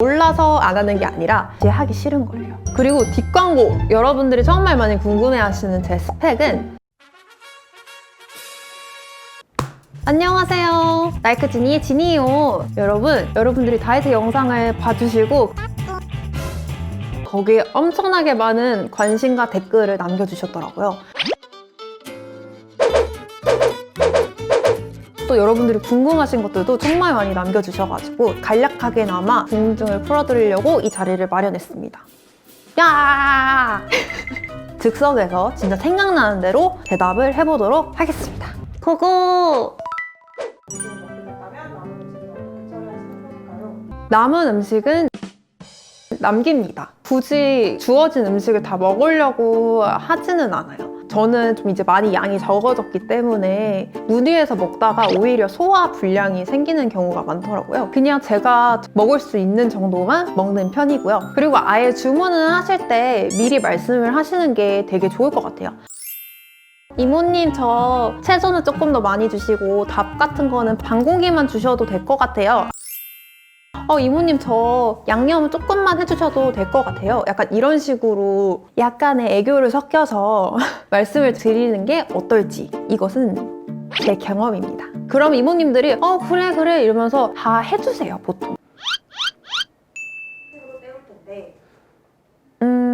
몰라서 안 하는 게 아니라 이제 하기 싫은 거예요. 그리고 뒷광고, 여러분들이 정말 많이 궁금해하시는 제 스펙은 안녕하세요, 나이크지니의 지니예요. 여러분들이 다이어트 영상을 봐주시고 거기에 엄청나게 많은 관심과 댓글을 남겨주셨더라고요. 또 여러분들이 궁금하신 것들도 정말 많이 남겨주셔가지고 간략하게나마 궁금증을 풀어드리려고 이 자리를 마련했습니다. 야! 즉석에서 진짜 생각나는 대로 대답을 해보도록 하겠습니다. 고고! 남은 음식은 남깁니다. 굳이 주어진 음식을 다 먹으려고 하지는 않아요. 저는 좀 이제 많이 양이 적어졌기 때문에 무리해서 먹다가 오히려 소화 불량이 생기는 경우가 많더라고요. 그냥 제가 먹을 수 있는 정도만 먹는 편이고요. 그리고 아예 주문을 하실 때 미리 말씀을 하시는 게 되게 좋을 것 같아요. 이모님, 저 채소는 조금 더 많이 주시고 밥 같은 거는 반 공기만 주셔도 될 것 같아요. 이모님, 저 양념은 조금만 해주셔도 될 것 같아요. 약간 이런 식으로 약간의 애교를 섞여서 말씀을 드리는 게 어떨지, 이것은 제 경험입니다. 그럼 이모님들이 그래 이러면서 다 해주세요, 보통.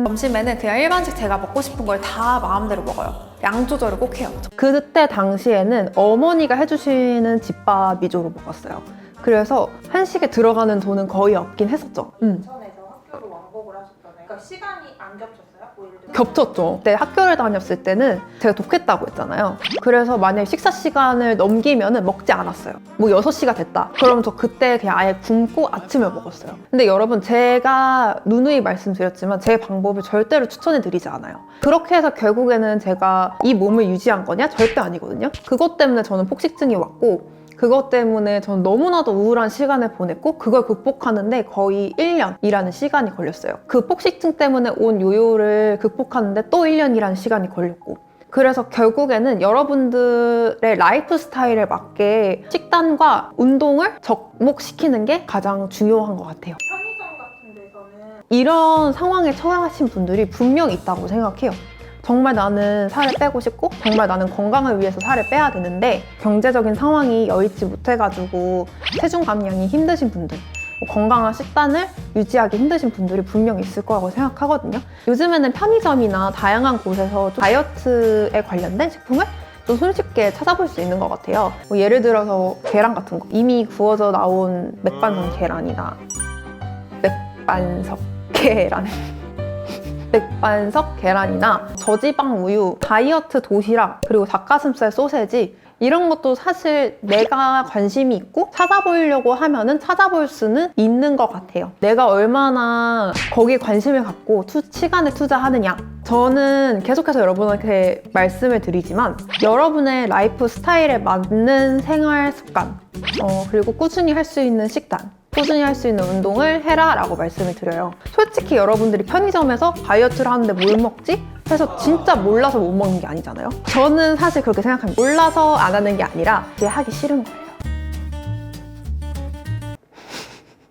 점심에는 그냥 일반식 제가 먹고 싶은 걸 다 마음대로 먹어요. 양 조절을 꼭 해요. 그때 당시에는 어머니가 해주시는 집밥 위주로 먹었어요. 그래서 한식에 들어가는 돈은 거의 없긴 했었죠. 인천에서 학교로 왕복을 하셨잖아요. 그러니까 시간이 안 겹쳤어요? 뭐 예를 들어 겹쳤죠. 그때 학교를 다녔을 때는 제가 독했다고 했잖아요. 그래서 만약에 식사 시간을 넘기면 먹지 않았어요. 뭐 6시가 됐다. 그러면 저 그때 그냥 아예 굶고 아침을 먹었어요. 근데 여러분, 제가 누누이 말씀드렸지만 제 방법을 절대로 추천해드리지 않아요. 그렇게 해서 결국에는 제가 이 몸을 유지한 거냐? 절대 아니거든요. 그것 때문에 저는 폭식증이 왔고, 그것 때문에 전 너무나도 우울한 시간을 보냈고, 그걸 극복하는데 거의 1년이라는 시간이 걸렸어요. 그 폭식증 때문에 온 요요를 극복하는데 또 1년이라는 시간이 걸렸고, 그래서 결국에는 여러분들의 라이프 스타일에 맞게 식단과 운동을 접목시키는 게 가장 중요한 것 같아요. 편의점 같은 데서는 이런 상황에 처하신 분들이 분명 있다고 생각해요. 정말 나는 살을 빼고 싶고 정말 나는 건강을 위해서 살을 빼야 되는데 경제적인 상황이 여의치 못해가지고 체중 감량이 힘드신 분들, 건강한 식단을 유지하기 힘드신 분들이 분명 있을 거라고 생각하거든요. 요즘에는 편의점이나 다양한 곳에서 좀 다이어트에 관련된 식품을 좀 손쉽게 찾아볼 수 있는 것 같아요. 뭐 예를 들어서 계란 같은 거, 이미 구워져 나온 맥반석 계란이나 맥반석 계란이나 저지방 우유, 다이어트 도시락, 그리고 닭가슴살 소세지, 이런 것도 사실 내가 관심이 있고 찾아보려고 하면은 찾아볼 수는 있는 것 같아요. 내가 얼마나 거기에 관심을 갖고 시간을 투자하느냐. 저는 계속해서 여러분한테 말씀을 드리지만 여러분의 라이프 스타일에 맞는 생활 습관, 그리고 꾸준히 할 수 있는 식단, 꾸준히 할 수 있는 운동을 해라 라고 말씀을 드려요. 솔직히 여러분들이 편의점에서 다이어트를 하는데 뭘 먹지? 해서 진짜 몰라서 못 먹는 게 아니잖아요. 저는 사실 그렇게 생각합니다. 몰라서 안 하는 게 아니라 이제 하기 싫은 거예요.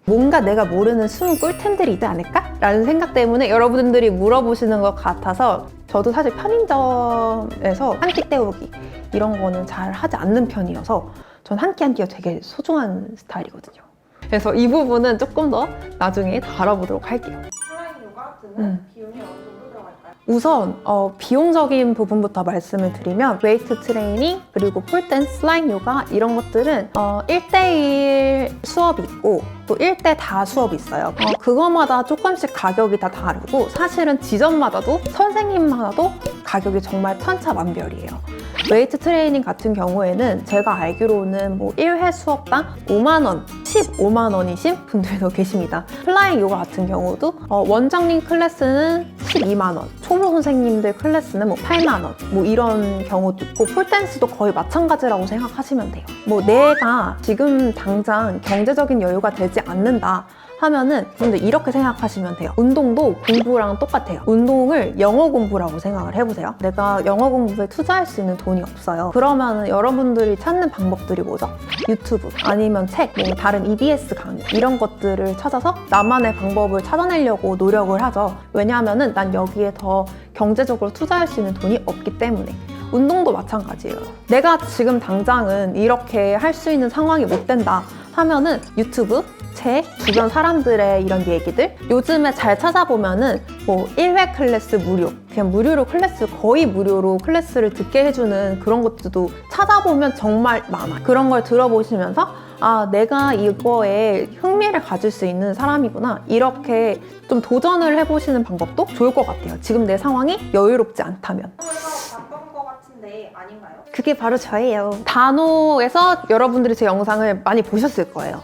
뭔가 내가 모르는 숨은 꿀템들이 있지 않을까? 라는 생각 때문에 여러분들이 물어보시는 것 같아서, 저도 사실 편의점에서 한 끼 때우기 이런 거는 잘 하지 않는 편이어서 전 한 끼 한 끼가 되게 소중한 스타일이거든요. 그래서 이 부분은 조금 더 나중에 다뤄보도록 할게요. 플라잉 요가 드는 비용이 어느 정도 들어갈까요? 우선 비용적인 부분부터 말씀을 드리면 웨이트 트레이닝, 그리고 폴댄스, 슬라임 요가 이런 것들은 1대1 수업이 있고 또 1대4 수업이 있어요. 그거마다 조금씩 가격이 다 다르고, 사실은 지점마다도 선생님마다도 가격이 정말 천차만별이에요. 웨이트 트레이닝 같은 경우에는 제가 알기로는 뭐 1회 수업당 5만 원, 15만 원이신 분들도 계십니다. 플라잉 요가 같은 경우도 원장님 클래스는 12만 원, 초보 선생님들 클래스는 뭐 8만 원, 뭐 이런 경우도 있고, 폴댄스도 거의 마찬가지라고 생각하시면 돼요. 뭐 내가 지금 당장 경제적인 여유가 되지 않는다 하면은 근데 이렇게 생각하시면 돼요. 운동도 공부랑 똑같아요. 운동을 영어 공부라고 생각을 해보세요. 내가 영어 공부에 투자할 수 있는 돈이 없어요. 그러면 여러분들이 찾는 방법들이 뭐죠? 유튜브 아니면 책, 뭐 다른 EBS 강의 이런 것들을 찾아서 나만의 방법을 찾아내려고 노력을 하죠. 왜냐하면은 난 여기에 더 경제적으로 투자할 수 있는 돈이 없기 때문에. 운동도 마찬가지예요. 내가 지금 당장은 이렇게 할 수 있는 상황이 못 된다 하면은 유튜브, 책, 주변 사람들의 이런 얘기들 요즘에 잘 찾아보면은 뭐 1회 클래스 무료 그냥 무료로 클래스 거의 무료로 클래스를 듣게 해주는 그런 것들도 찾아보면 정말 많아요. 그런 걸 들어보시면서 아 내가 이거에 흥미를 가질 수 있는 사람이구나 이렇게 좀 도전을 해보시는 방법도 좋을 것 같아요. 지금 내 상황이 여유롭지 않다면. 그래서 바꾼 것 같은데 아닌가요? 그게 바로 저예요. 단호에서 여러분들이 제 영상을 많이 보셨을 거예요.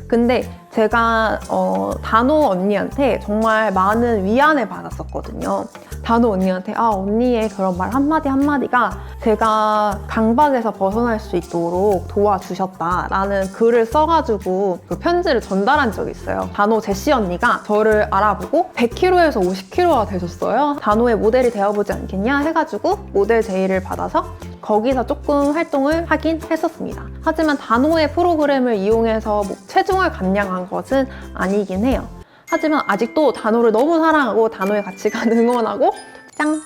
근데 제가 단호 언니한테 정말 많은 위안을 받았었거든요. 단호 언니한테 아 언니의 그런 말 한마디 한마디가 제가 강박에서 벗어날 수 있도록 도와주셨다라는 글을 써가지고 그 편지를 전달한 적이 있어요. 단호 제시 언니가 저를 알아보고 100kg에서 50kg가 되셨어요. 단호의 모델이 되어보지 않겠냐 해가지고 모델 제의를 받아서 거기서 조금 활동을 하긴 했었습니다. 하지만 단호의 프로그램을 이용해서 뭐 체중을 감량한 것은 아니긴 해요. 하지만 아직도 단호를 너무 사랑하고 단호의 가치관 응원하고 짱!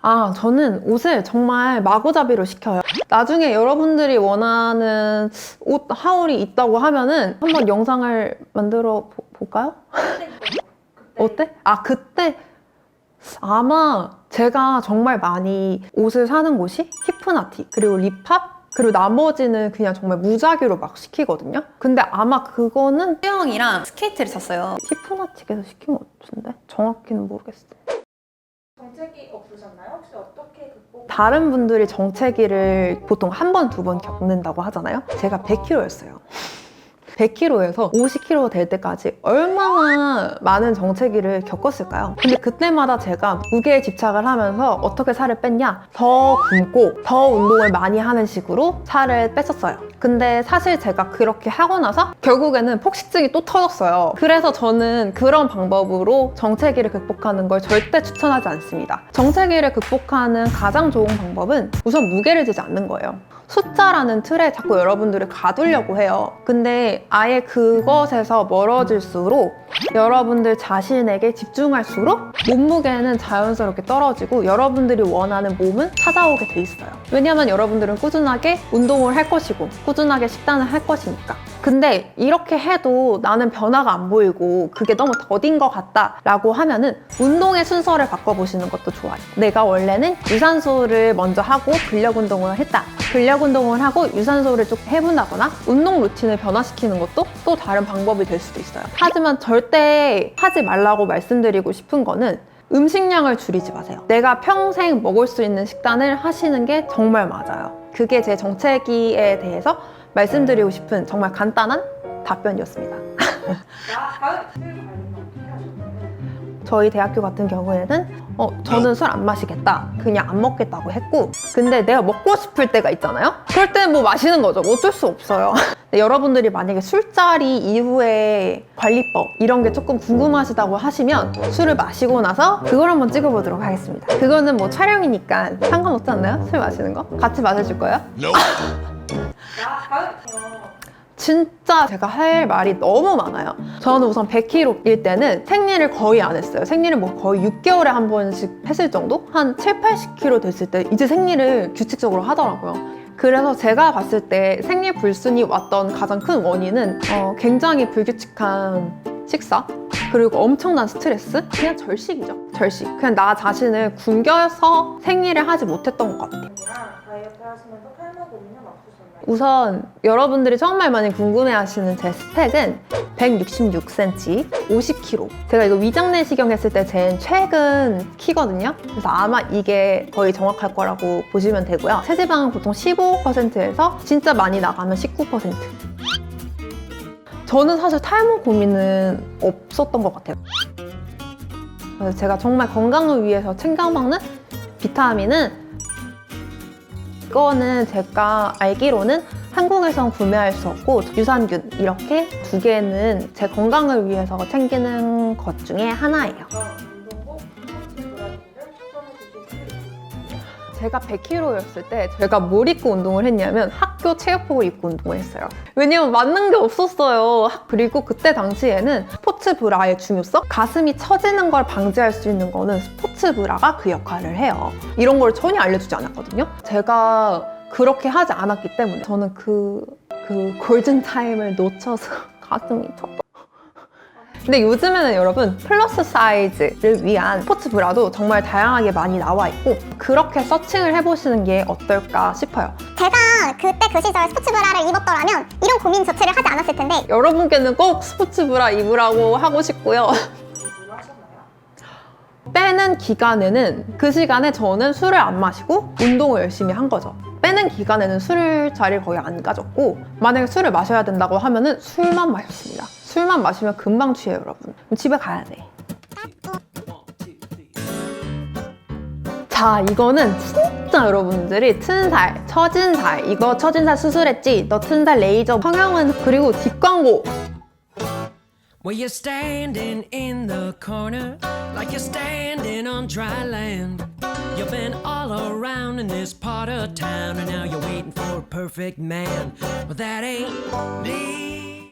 아, 저는 옷을 정말 마구잡이로 시켜요. 나중에 여러분들이 원하는 옷 하울이 있다고 하면은 한번 영상을 만들어 볼까요? 그때 어때? 아, 그때 아마 제가 정말 많이 옷을 사는 곳이 히프나티 그리고 리팝 그리고 나머지는 그냥 정말 무작위로 막 시키거든요. 근데 아마 그거는 수영이랑 스케이트를 샀어요. 히프나틱에서 시킨 것 같은데 정확히는 모르겠어요. 정책이 없으셨나요? 혹시 어떻게 극복? 다른 분들이 정체기를 보통 한 번, 두 번 겪는다고 하잖아요. 제가 100kg였어요. 100kg에서 50kg 될 때까지 얼마나 많은 정체기를 겪었을까요? 근데 그때마다 제가 무게에 집착을 하면서 어떻게 살을 뺐냐? 더 굶고 더 운동을 많이 하는 식으로 살을 뺐었어요. 근데 사실 제가 그렇게 하고 나서 결국에는 폭식증이 또 터졌어요. 그래서 저는 그런 방법으로 정체기를 극복하는 걸 절대 추천하지 않습니다. 정체기를 극복하는 가장 좋은 방법은 우선 무게를 재지 않는 거예요. 숫자라는 틀에 자꾸 여러분들을 가두려고 해요. 근데 아예 그것에서 멀어질수록 여러분들 자신에게 집중할수록 몸무게는 자연스럽게 떨어지고 여러분들이 원하는 몸은 찾아오게 돼 있어요. 왜냐면 여러분들은 꾸준하게 운동을 할 것이고 꾸준하게 식단을 할 것이니까. 근데 이렇게 해도 나는 변화가 안 보이고 그게 너무 더딘 것 같다 라고 하면은 운동의 순서를 바꿔보시는 것도 좋아요. 내가 원래는 유산소를 먼저 하고 근력 운동을 했다. 근력 운동을 하고 유산소를 좀 해본다거나 운동 루틴을 변화시키는 것도 또 다른 방법이 될 수도 있어요. 하지만 절대 하지 말라고 말씀드리고 싶은 거는 음식량을 줄이지 마세요. 내가 평생 먹을 수 있는 식단을 하시는 게 정말 맞아요. 그게 제 정체기에 대해서 말씀드리고 싶은 정말 간단한 답변이었습니다. 다음 술 관리는 어떻게 하셨나요? 저희 대학교 같은 경우에는 저는 술 안 마시겠다 그냥 안 먹겠다고 했고 근데 내가 먹고 싶을 때가 있잖아요. 그럴 때는 뭐 마시는 거죠. 뭐 어쩔 수 없어요. 근데 여러분들이 만약에 술자리 이후에 관리법 이런 게 조금 궁금하시다고 하시면 술을 마시고 나서 그걸 한번 찍어보도록 하겠습니다. 그거는 뭐 촬영이니까 상관없지 않나요? 술 마시는 거? 같이 마셔줄 거예요? 다음 진짜 제가 할 말이 너무 많아요. 저는 우선 100kg일 때는 생리를 거의 안 했어요. 생리를 뭐 거의 6개월에 한 번씩 했을 정도? 한 7, 80kg 됐을 때 이제 생리를 규칙적으로 하더라고요. 그래서 제가 봤을 때 생리 불순이 왔던 가장 큰 원인은 굉장히 불규칙한 식사 그리고 엄청난 스트레스 그냥 절식이죠. 절식. 그냥 나 자신을 굶겨서 생리를 하지 못했던 것 같아요. 다이어트 하시면서 탈모 고민은 없으셨나요? 우선 여러분들이 정말 많이 궁금해하시는 제 스펙은 166cm, 50kg. 제가 이거 위장 내시경 했을 때 잰 최근 키거든요. 그래서 아마 이게 거의 정확할 거라고 보시면 되고요. 체지방은 보통 15%에서 진짜 많이 나가면 19%. 저는 사실 탈모 고민은 없었던 것 같아요. 그래서 제가 정말 건강을 위해서 챙겨 먹는 비타민은 이거는 제가 알기로는 한국에선 구매할 수 없고 유산균 이렇게 두 개는 제 건강을 위해서 챙기는 것 중에 하나예요. 그런 운동복, 스포츠 브라인드를 추천해 주실 수 있으세요? 제가 100kg였을 때 제가 뭘 입고 운동을 했냐면 학교 체육복을 입고 운동을 했어요. 왜냐면 맞는 게 없었어요. 그리고 그때 당시에는 스포츠 브라의 중요성? 가슴이 처지는 걸 방지할 수 있는 거는 스포츠 브라가 그 역할을 해요. 이런 걸 전혀 알려주지 않았거든요. 제가 그렇게 하지 않았기 때문에 저는 그 골든 타임을 놓쳐서 가슴이 쳤다. 근데 요즘에는 여러분 플러스 사이즈를 위한 스포츠 브라도 정말 다양하게 많이 나와 있고 그렇게 서칭을 해보시는 게 어떨까 싶어요. 제가 그때 그 시절 스포츠 브라를 입었더라면 이런 고민 자체를 하지 않았을 텐데 여러분께는 꼭 스포츠 브라 입으라고 하고 싶고요. 공부를 하셨나요? 빼는 기간에는 그 시간에 저는 술을 안 마시고 운동을 열심히 한 거죠. 빼는 기간에는 술 자리를 거의 안 가졌고 만약에 술을 마셔야 된다고 하면은 술만 마셨습니다. 술만 마시면 금방 취해요, 여러분. 그럼 집에 가야 돼. 자, 이거는 진짜 여러분들이 튼살, 처진 살, 이거 처진 살 수술했지? 너 튼살 레이저 성형은 그리고 뒷광고. Well, you're standing in the corner like you're standing on dry land. You've been all around in this part of town and now you're waiting for a perfect man. Well, that ain't me.